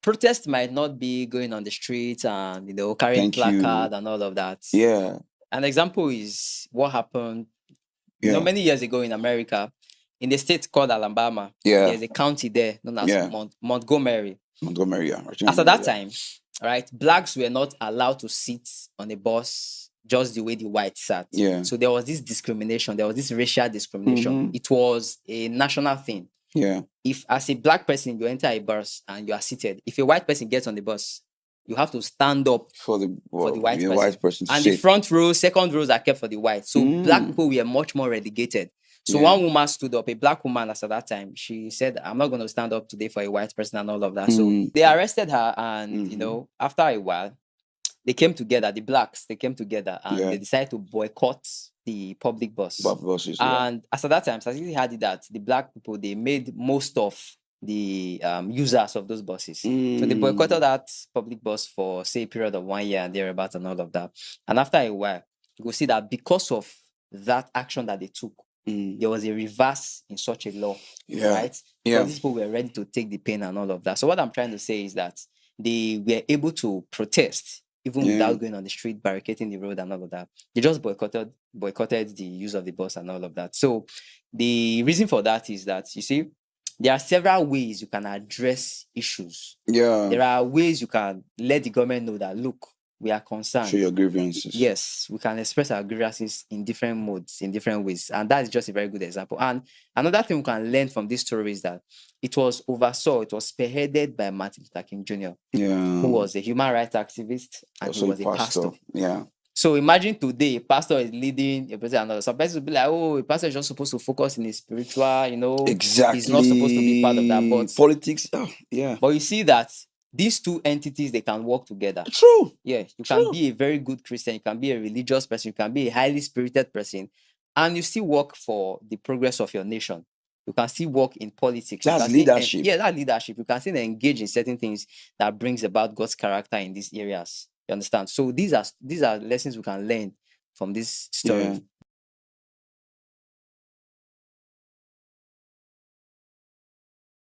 protest might not be going on the streets and carrying Thank you. placard and all of that. Yeah. An example is what happened Yeah. many years ago in America, in the state called Alabama. Yeah. There's a county there known as Yeah. Montgomery. Montgomery, yeah. As at that time, right, blacks were not allowed to sit on a bus just the way the whites sat. Yeah. So there was this discrimination. There was this racial discrimination. It was a national thing. Yeah. If as a black person you enter a bus and you are seated, if a white person gets on the bus, you have to stand up for the white person. to And sit. the front row, second rows are kept for the white. So black people were much more relegated. So one woman stood up, a black woman as at that time. She said, I'm not going to stand up today for a white person and all of that. So they arrested her and, after a while, they came together, the blacks, they came together and they decided to boycott the public bus. Buses, and as at that time, Statistics had it that the black people, they made most of the users of those buses. So they boycotted that public bus for, say, a period of 1 year and thereabouts and all of that. And after a while, you will see that because of that action that they took, there was a reverse in such a law, right? Because these people were ready to take the pain and all of that. So what I'm trying to say is that they were able to protest even without going on the street, barricading the road and all of that. They just boycotted the use of the bus and all of that. So the reason for that is that, you see, there are several ways you can address issues. Yeah. There are ways you can let the government know that, look, we are concerned. Show your grievances. Yes, we can express our grievances in different modes, in different ways. And that is just a very good example. And another thing we can learn from this story is that it was spearheaded by Martin Luther King Jr., who was a human rights activist and also he was a pastor. Yeah. So imagine today, a pastor is leading a person and another. Some persons will be like, oh, a pastor is just supposed to focus in his spiritual, Exactly. He's not supposed to be part of that. But politics, But you see that these two entities, they can work together. True. Yeah, you can be a very good Christian, you can be a religious person, you can be a highly spirited person, and you still work for the progress of your nation. You can still work in politics. That's leadership. That's leadership. You can still engage in certain things that brings about God's character in these areas. You understand? So these are lessons we can learn from this story.